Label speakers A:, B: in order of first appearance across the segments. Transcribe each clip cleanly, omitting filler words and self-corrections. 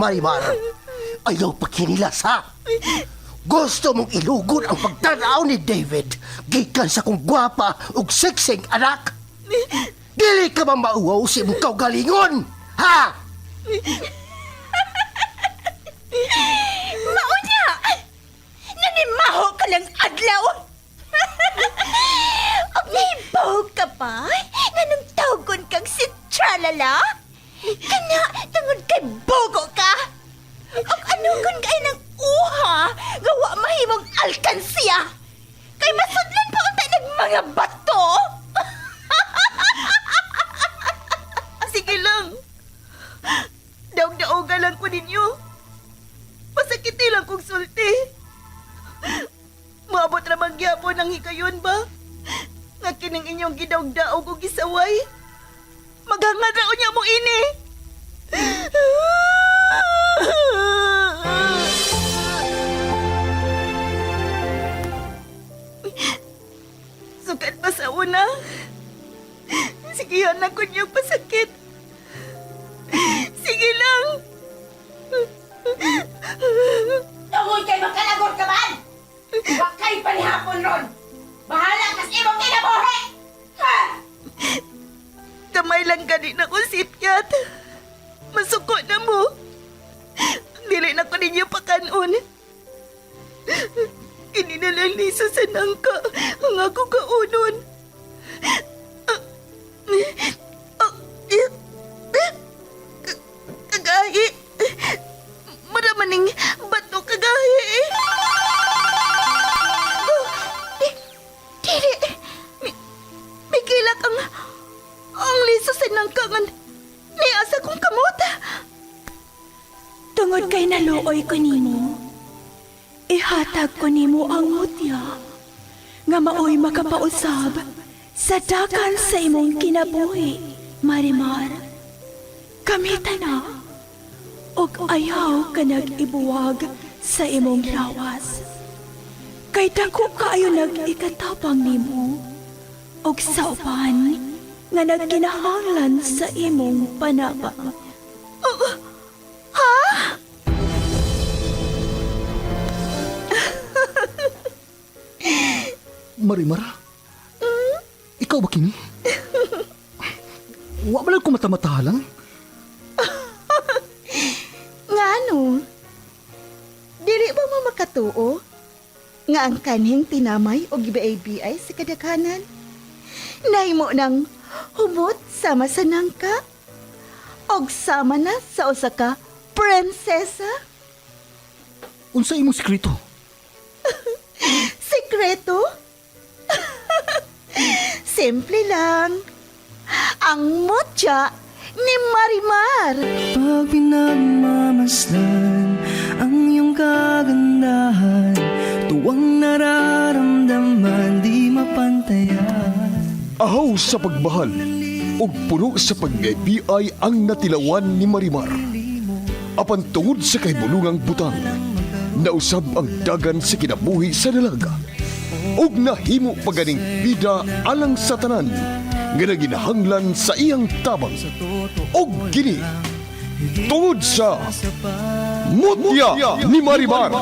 A: Marimar, ayaw pagkinilas ha. Gusto mong ilugod ang pagtanaw ni David gikan sa kong gwapa ug siksing anak. Dili ka ba mauwaw si mong kaugalingon, ha?
B: Mauna! Nanimaho ka ng adlaw! Og nahibaw ka pa? Nga nung tawgon kang si Tralala? Kana, tungod kay bogo ka? Og ano kung kay ng uha, gawa mahimong alkansiya? Kay masudlan pa ang tayo ng mga bato? Sige lang. Daog-daoga lang ko ninyo. Masakiti lang kong sulti. Maabot ramang gyapon ang hikayon ba? Nga kining inyong gidaog-daog o gisaway. Maghangad raon niya mo ini. Sukat pa sa una. Sigihan na ko niyong pasakit. Sige lang.
C: Tungod kay makalagor ka man! Huwag kayo panihapon ron! Bahala kas imong kinabuhi! Ha!
B: Kamay lang gani na ko sipyat. Masuko na mo. Dili na ko ninyo pakanon. Ini na lang liso sa nangka ang ako kaunon. Kagahi. Maramaning bato kagahi. Dili. May kilak ang liso sa nangkangan ni asa kong kamot.
D: Tungod kay naluoy ko nimo, ihatag ko nimo ang mutya nga maoy makapausab sa dagan sa imong kinabuhi, Marimar. Kamita na, og ayaw ka nag-ibuwag sa imong lawas. Kay dako kaayo nag-ikatapang nimo, og sa uban nga nagkinahanglan sa imong panaba.
E: Marimar? Ikaw ba kini? Wa ba lang ko mata-matahalang?
B: Ngano? Dili ba mo makatuo? Nga ang kanhing tinamay o gibaay-biay sa kadaghanan? Nahimo ng humot sama sa nangka? Og sama na sa usa ka prinsesa?
E: Unsa imong sekreto?
B: Sekreto? Simple lang. Ang mutya ni Marimar.
F: Pag pinagmamasdan ang iyong kagandahan, tuwang nararamdaman di mapantayan.
G: Ahaw sa pagmahal ug puno sa pag-ibigay ang natilawan ni Marimar. Apan tungod sa kahibulungang butang, nausab ang dagan sa kinabuhi sa dalaga. Ug nahimo paganing bida alang sa tanan nga naginahanglan sa iyang tabang. Og kini tungod sa mutya ni Marimar.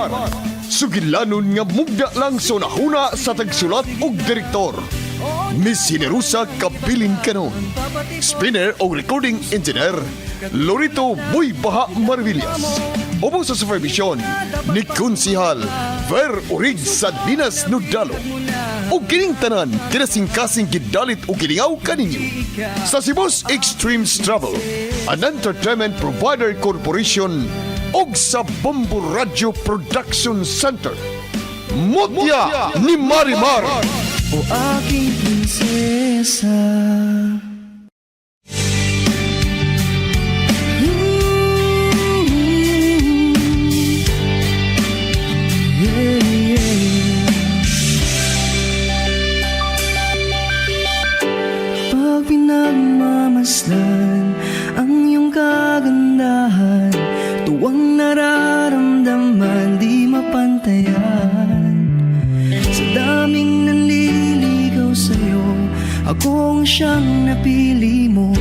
G: Sugilanon nga mugda lang sa nahuna sa tagsulat ug direktor. Miss Generosa Kabilin Canon. Spinner o recording engineer Lorito Boy Baha Marvillas. Obo sa supervision ni Konsihal Ver Urig sa Dinas Nudalo. O kining tanan kinasing-kasing gidalit o kiningaw kaninyo sa Cebu's Extreme Travel, an entertainment provider corporation og sa Bombo Radio Production Center. Mutya ni Marimar.
F: O aking prinsesa. Pag pinagmamasdan ang iyong kagandahan, tuwang nararamdaman di mapantayan. Sa daming nanliligaw sa'yo, akong siyang napili mo.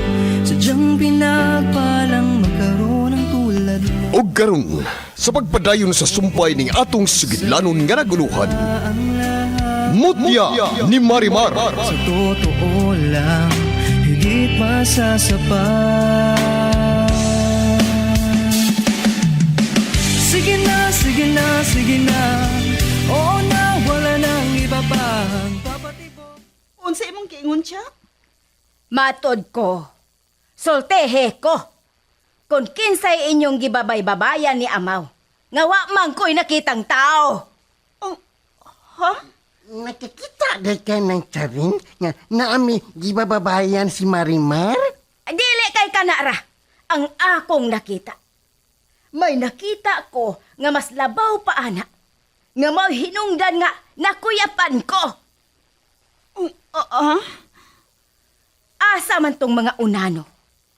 F: Sadyang pinagpalang magkaroon ng tulad mo.
G: ug karon sa pagpadayon sa sumpay ning atong sigilanon nga naguluhan. Mutya ni Marimar.
F: Sa totoo lang, higit masasapat. Sige na, sige na, sige na. Oo na, wala nang iba pang papatibok.
B: Unsa imong giingon siya?
C: Matod ko. Soltehe ko. Kung kinsay inyong gibabay-babayan ni Amaw. Nga wa man ko'y nakitang tao.
B: Oh, ha?
A: Nakikita ka ng Charin nga naami gibababayan si Marimar?
C: Dili kay kanara. Ang akong nakita. May nakita ko nga mas labaw pa ana. Nga mau hinungdan nga nakuyapan ko. Asa man tong mga unano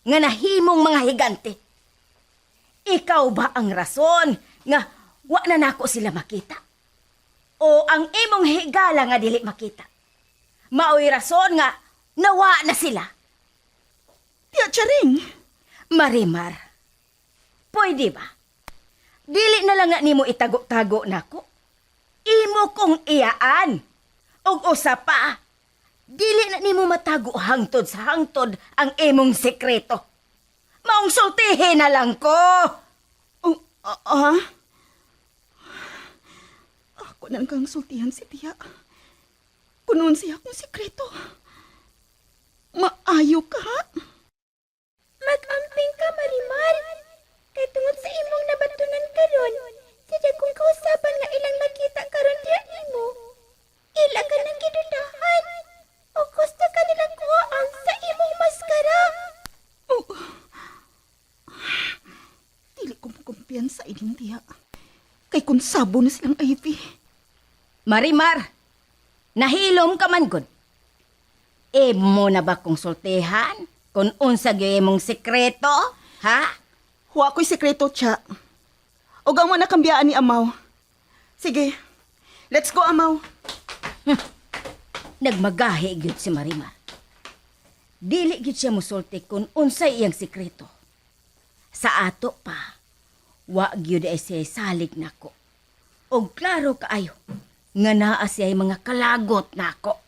C: nga nahimong mga higante. Ikaw ba ang rason nga wa na nako sila makita? O ang imong higala nga dili makita? Mao'y rason nga nawa na sila.
B: Tiya Charing.
C: Marimar, pwede ba? Dili na lang nga nimo itago-tago nako. Imo kong iyaan. Og usa pa, dili na nimo matago hangtod sa hangtod ang imong sekreto. Maong sultihin na lang ko.
B: Ako na kang sultihan si Tiya. Kunon siya akong sikreto. Maayo ka?
D: Mag-amping ka, Marimar. Kay tungod sa imong nabatunan karon, sadya kong kausapan nga ilang nakita karon diya imo. Ila ka nang gidudahan. O gusto ka nilang kuhaan sa imong maskara.
B: Dili ko makumpiyansa ining Tiya. Kay kung sabo na silang Ivy.
C: Marimar, nahilom ka man gud. Imo na ba kong sultihan? Kung unsa gyud imong sekreto, ha?
B: Huwa ko'y sekreto, Tiya. O ang na kambiyaan ni Amaw. Sige, let's go, Amaw.
C: Nagmagahi gyud si Marimar. Dili gyud siya musulti kung unsay iyang sekreto. Sa ato pa, wa gyud ay siya salig nako. Og klaro kaayo nga naa siya mga kalagot nako.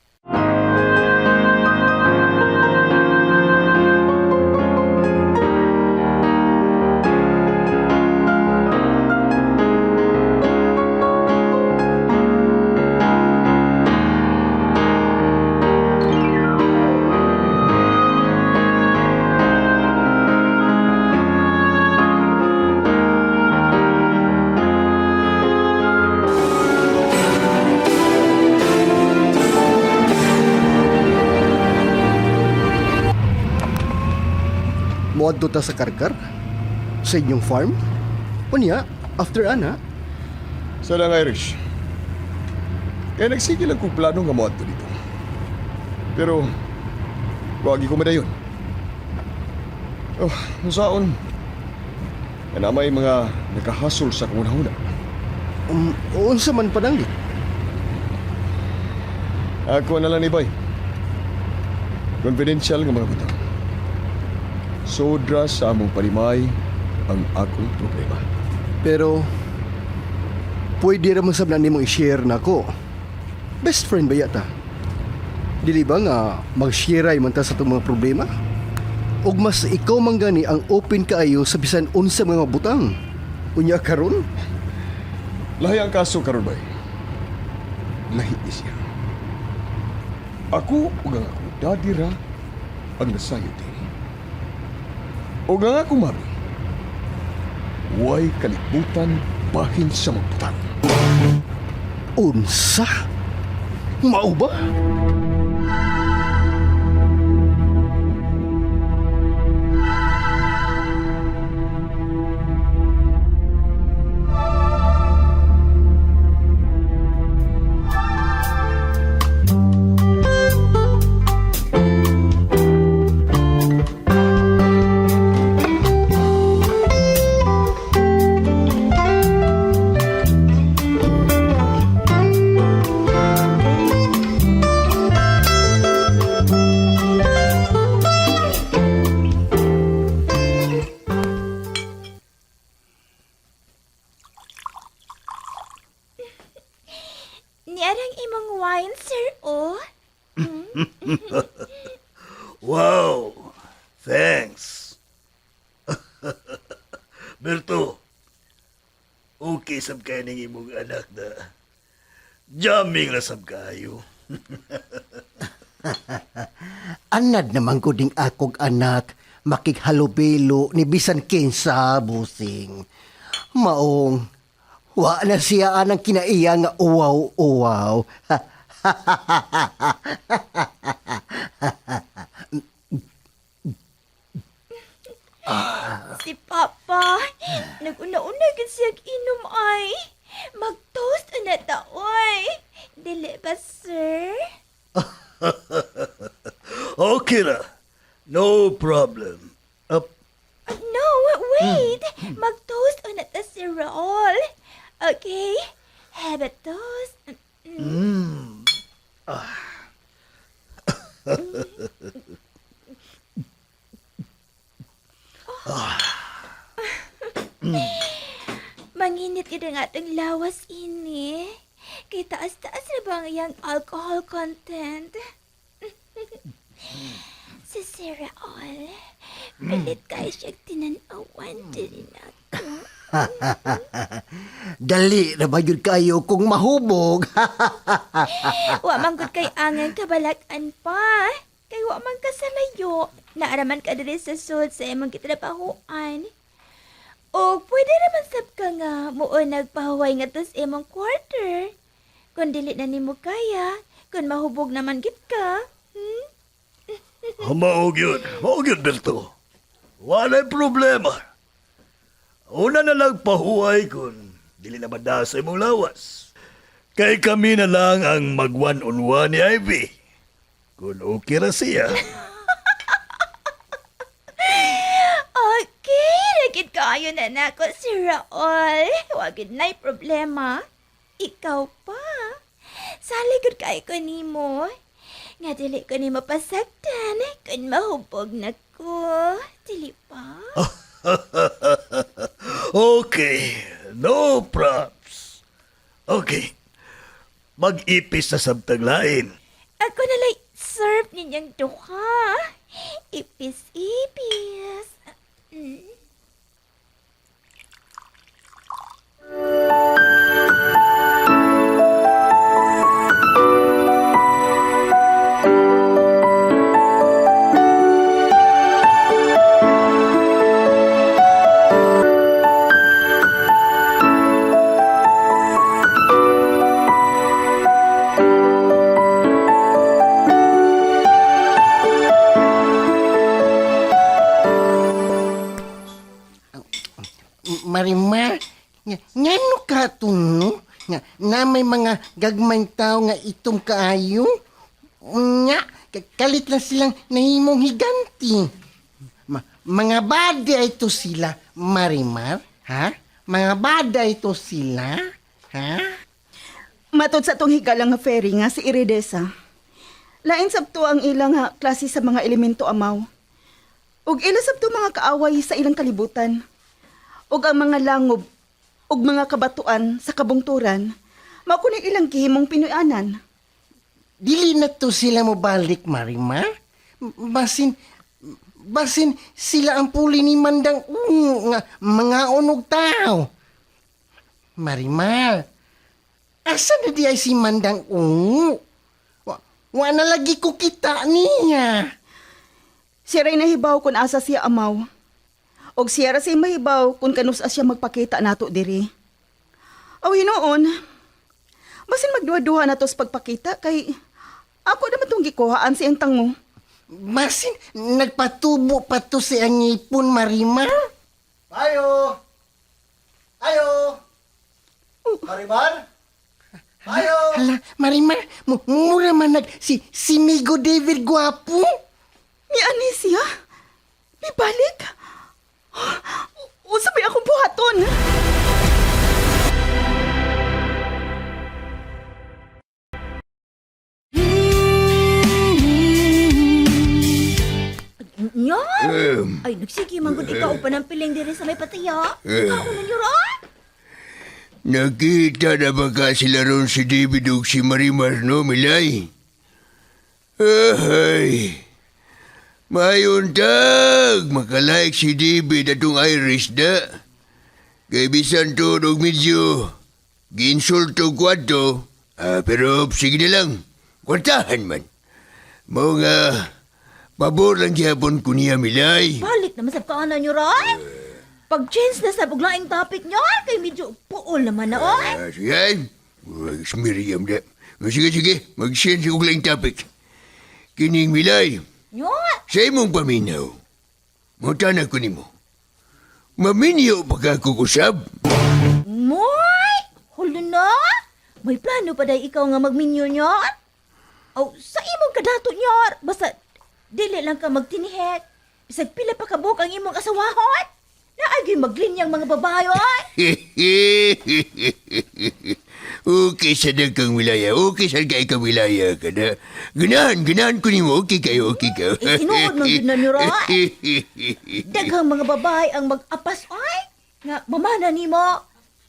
A: Moadto ta sa karkar? Sa inyong farm? Unya, after ana?
G: Sa lang Irish. Kaya nagsige lang kong plano nga mo ato dito. Pero, wagi ko madayon. Oh, saon. Yan may mga nakahasol sa kunahuna.
A: Unsa man pananglit?
G: Ako na lang ni Bay. Confidential nga mga butang. Sodra sa among palimay ang akong problema.
A: Pero, pwede raman sa nimo i-share na ko. Best friend ba yata? Dili ba nga mag-share man ta sa itong mga problema? O mas ikaw man gani ang open kaayo sa bisan unsa mga butang? Unya karon?
G: Lahi ang kaso karon Bay. Lahi ni siya. Ako ug ang akong daddy ra ang nasayo din. O nga akong mami, huwag kalibutan bahin sa magputang.
A: Unsa? Mao ba?
D: Niarang imong wine, sir, oh.
H: Wow! Thanks! Berto, okay sab kayo ng imong anak na jamming na sab kayo.
A: Anad naman ko ding akog anak makikhalubilo ni bisan kinsa busing. Maong, wa na siya anang kinaiya nga uwaw-uwaw.
D: Si Papa, nag-una-una gid siyang inom ay. Mag-toast na taoy. Dili ba, sir?
H: Okay na. No problem.
D: No, wait. Mag-toast na ta si Raul. Okay? Have a toast. Manginit ka nga itong lawas ini. Kay taas-taas na ba ang iyang alcohol content? Si Sarah All, palit kayo siyang tinanawan din ako.
A: Dali na ba yun kayo kung mahubog?
D: Wa man gud kay angan kabalakan pa. Kay wa man ka sa layo. Naaraman ka diri sa sud sa imong gitrabahoan. O pwede naman sab ka nga muon nagpahuway nga tos imong quarter. Kung dili na nimo kaya, kung mahubog naman gid ka.
H: Maog yun, Berto. Walay problema. Una na lang pahuway kung dili na madaas sa imong lawas. Kay kami na lang ang mag-one-on-one ni Ivy. Kung okay ra siya.
D: Okay, nagit kayo na nako si Raul. Wagid na'y problema. Ikaw pa. Saligod kayo ko nimo. Nga dili ko nimo pasaktan kung mahubog na ko. Dili pa?
H: Okay, no props. Okay, mag-ipis sa sabtaglain.
D: Ako nalay serve ninyang duha. Ipis-ipis.
A: Marimar, ngano ka no? Na may mga gagmayng tao nga itom kaayo? Nga, kalit na silang nahimong higanti. Mga bada ito sila, Marimar? Ha? Mga bada ito sila? Ha?
B: Matod sa tong higalang nga ferry nga si Iridesa. Lain sabto ang ilang nga klase sa mga elemento amaw. Ug ila sabto mga kaaway sa ilang kalibutan. Ug ang mga langob ug mga kabatuan sa kabungturan mao kuning ilang gihimong pinuyanan.
A: Dili na to sila mo balik, Marimar? Basin sila ang puli ni Mandang nga mga unog tao. Marimar, asa na di ay si Mandang wa na lagi ko kita niya.
B: Siya ray nahibaw kung asa siya amaw. Og siya ra say mahibaw kung kanus-a siya magpakita nato diri. Aw hinoon, basin magduha-duha na to sa pagpakita kay ako naman tong gikuhaan si entang mo.
A: Basin nagpatubo pa to si ang ngipon, Marimar.
E: Ayo! Ayo! Marimar? Ayo!
A: Hala, Marimar, mura man si Migo David Guapo.
B: Ni ani siya? May balik? Usapay akong buhaton.
C: Nya? Ay, nagsige man gud ikaw pa ng piling diri sa may patiya. Ikaw man yun, ah?
G: Nakita na ba ka sila ron si David ug si Marimar, no, Milay? Ay, mayon tag, makalaik si David atong Irish da. Kay bisan to og medyo ginsulto kwadto, pero sige na lang, kwartahan man. Mao nga, pabor lang gyapon ko niya, Milay.
C: Balik naman sa kaanan nyo, Roy. Pag-change na sa buglaing topic nyo, kay medyo puol naman na, oy.
G: Sige, si Miriam da. Sige, mag-send sa uglang topic. Kining Milay,
C: Nyo,
G: sa imong paminaw, mutana ko nimo. Maminyo pa ka kukusab?
C: moy! Hold na! May plano pa day ikaw nga magminyo nyo? Aw, sa imong kadato nyo, basta dili lang ka magtinihek. Bisag pila pa kabuk ang imong asawahon. Naagay maglinyang mga babae, oy.
G: Okay sa kang wilaya. Okay sa ikaw wilaya ka na. Ganahan ko nimo. Okay kayo.
C: Tinuod man yun na ni Roy. Daghang mga babae ang mag-apas, oy. Nga, mamana ni mo.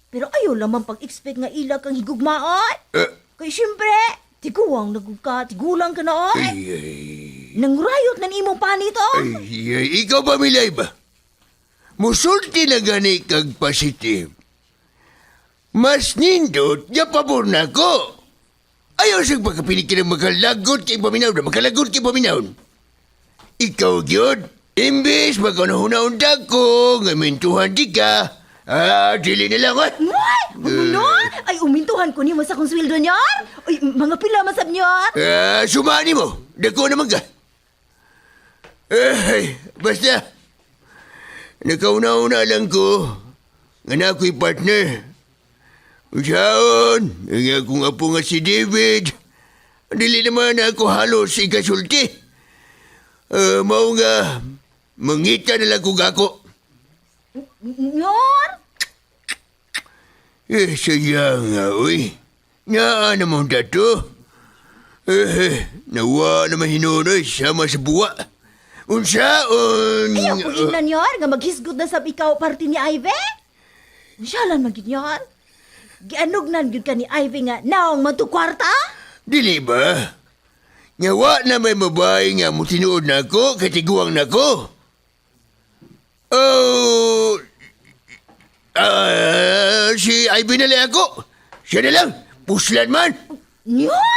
C: Pero ayaw lamang pag-expect nga ilag kang higugmaon. Kaya siyempre, tigulang tigulang ka na, oy. Nangrayot na ni imong panito.
G: Ikaw ba milay ba? Musulti na gani kag positive. Mas nindot, ya pabor na ko. Ayaw siyang pagkapinig ka ng makalagot kay paminaw na makalagot kay paminaw. Ikaw, gyud, imbes magkanahunaon ko, ngamintuhan di ka. Dili na lang,
C: Moy! Ano? Ay, umintuhan ko ni mo sa kong sweldo niya. Ay, mga pila masab niya.
G: Sumani mo, dako naman ka. Basta, nakauna-una lang ko, nga na ako'y partner. Usaon, nga akong apo nga si David. Dili naman ako halos ikasulti. Mao nga, mangita na lang kong ako.
C: Nyor?
G: Sayang nga, uy. Nga naman dato. Nawa naman hinunoy sama sa buwa. Unsaon?
C: Ayaw ko ina nyor, nga maghisgot na sa ikaw party ni Ivy. Siya lang magin nyor. Gianugnan gyud ka ni Ivy nga naong matukwarta?
G: Dili ba? Ngawa na may babae nga mo tinuod na ako, katiguang na ako. Oh, si Ivy na lang ako. Siya na lang, puslan man.
C: Nyor!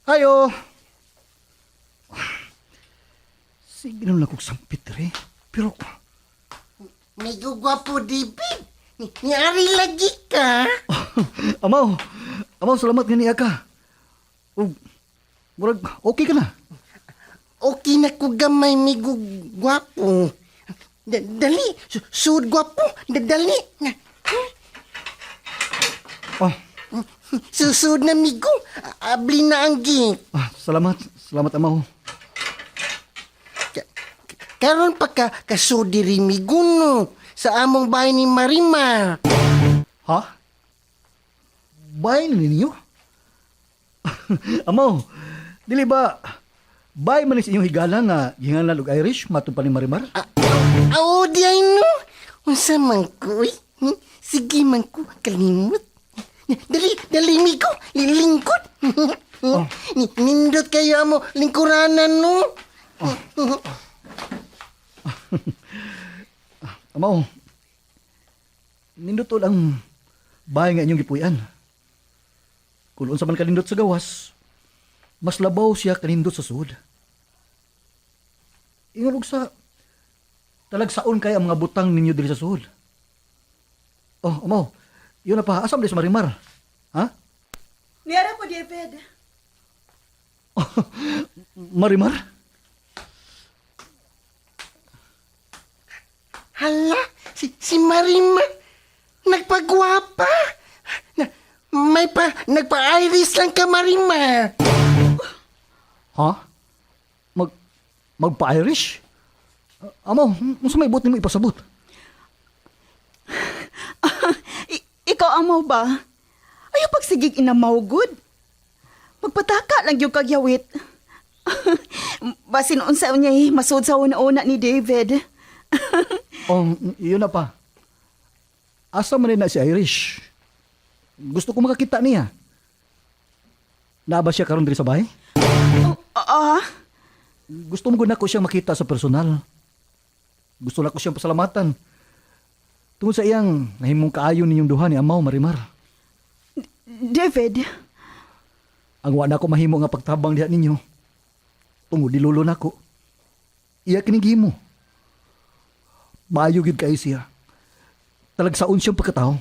E: Hayo! Sige naman akong sampit rin. Pero,
A: May gugwapo, David. Nyari lagi ka.
E: Amaw, salamat nga niya ka. Murag, okay ka na.
A: Okay na ko gamay, may gugwapo. Dali, suod gwapo. Dali.
E: Oh,
A: Susud na migo. Abli na ang gik.
E: salamat amaw.
A: Karon pa ka kasudi rin migo no. Sa among bahay ni Marimar.
E: Ha? Bahay ninyo? Amaw, dili ba, bahay man sa inyong higala nga gingalan og Irish, matong pa ni Marimar?
A: Oo, di ay no. Unsa man ko, eh. Sige man ko, kalimot. Dali migo, lilingkod. Nindot kayo mo, lingkuranan no.
E: Amaw, nindot to lang bahay nga inyong gipuyan. Kung unsa man kalindot sa gawas, mas labaw siya kalindot sa suod. Ingulog sa talagsaon kay ang mga butang ninyo diri sa suod. Oh, amaw, yun na pa, asam di sa Marimar. Ha?
D: Niyara po, David.
E: Marimar?
A: Hala, si Marimar, nagpagwapa. Nagpa-iris lang ka, Marimar.
E: Ha? Magpa-Irish? Amo, musta may buot nimo ipasabot?
B: Ikaw amaw ba? Ayaw pagsigig inamaw good. Magpataka lang yung kagyawit. Basin unsa niya masud sa una-una ni David.
E: Yun na pa. Asa man na si Irish? Gusto ko makakita niya. Naaba siya karon diri sa bahay? Gusto mo gud nako siyang makita sa personal. Gusto na ko siyang pasalamatan. Tungod sa iyang nahimong kaayon ninyong duha ni Amaw, Marimar.
B: David,
E: Ang wala ko mahimo nga pagtabang diha ninyo. Tungod dilulo nako. Iya kining gihimo. Maayo gid kay siya. Talagsaon siyang pagkatao.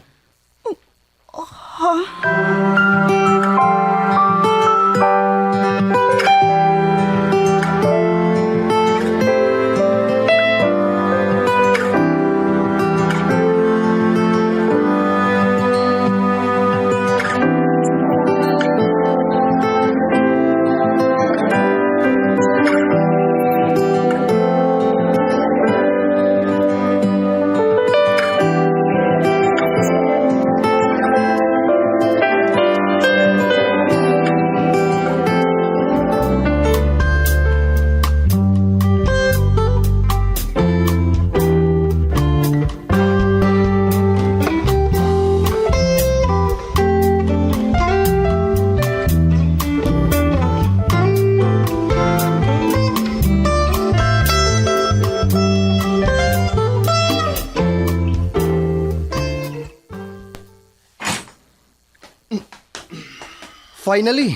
A: Finally,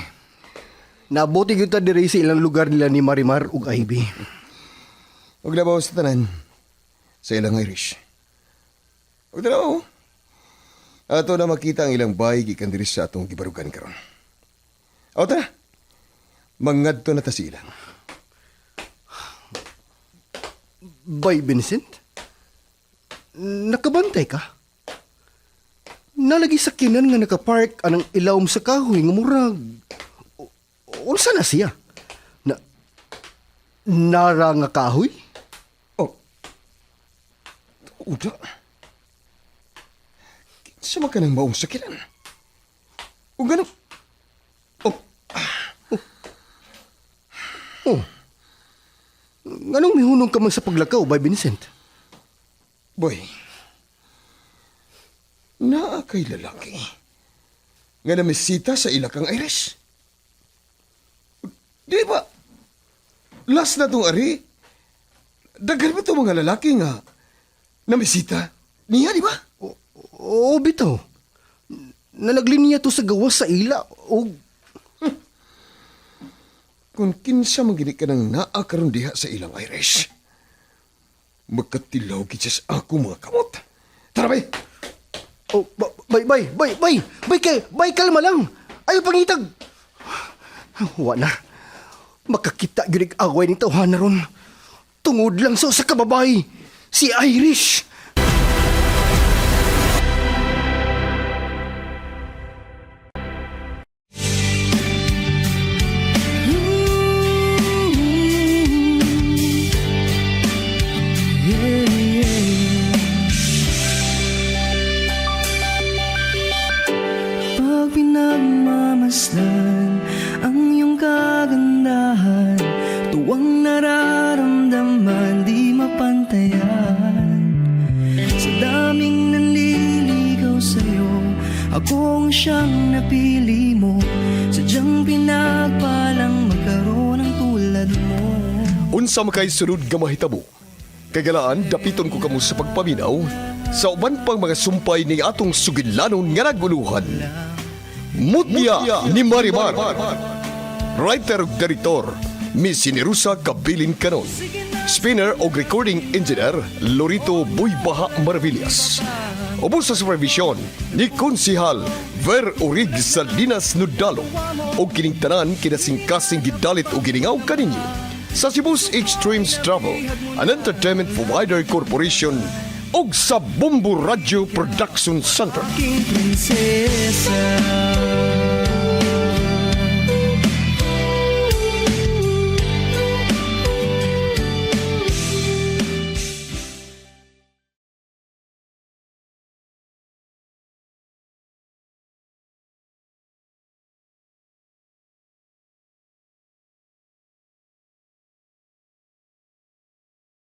A: nabuti kita diri sa ilang lugar nila ni Marimar ug Ivy.
G: Huwag na ba sa tanan? Sa ilang Irish. Huwag na ba? Ato na makita ang ilang bahay gikan diri sa atong gibarugan karon. O tara. Mangadto na ta sa ilang.
A: Bay Vincent? Nakabantay ka? Nalagi sa kinan nga nakapark anang ilawom sa kahoy nga murag. Unsa na siya? Nara nga kahoy?
G: Oh. Uda. Kinsa man ka nang maong sakinan? O gano'n?
A: Oh. Nganong mihunong ka man sa paglakaw, Bay Vincent?
G: Boy. Naa kay lalaki nga namisita sa ilakang Irish. Di ba? Last na tong ari, daghan ba itong mga lalaki nga namisita niya, di ba?
A: Oo, bitaw. Nalaglinya to sa gawas sa ila o...
G: Kung kinsa maginik ka ng naa karon diha sa ilang Irish, magkatilaw kitsa sa ako mga kamot. Tara bay!
A: Oh, bay, kalma lang. Ayaw pangitag. Wala. Makakita ginig away ni tawhan na ron. Tungod lang sa kababay. Si Irish.
F: Pag pinagmamasdan ang iyong kagandahan, tuwang nararamdaman di mapantayan. Sa daming nanliligaw sa'yo, akong siyang napili mo. Sadyang pinagpalang magkaroon ng tulad mo.
G: Unsa makay sunod nga mahitabo? Kagalaan, dapiton ko kamo sa pagpaminaw sa uban pang mga sumpay ni atong sugilanon nga naguluhan. Mutya ni Marimar. Writer ug Director, Miss Sinerusa Kabilin Canon. Spinner o recording engineer Lorito Buybaha Maravillas. Ubos sa supervision ni Konsihal Ver Orig sa Linas Nudalo o kining tanan kinasingkasing gidalit o giningaw kaninyo sa Cebu's Extremes Travel, an entertainment provider corporation og sa Bombo Radio Production Center.
F: Aking prinsesa.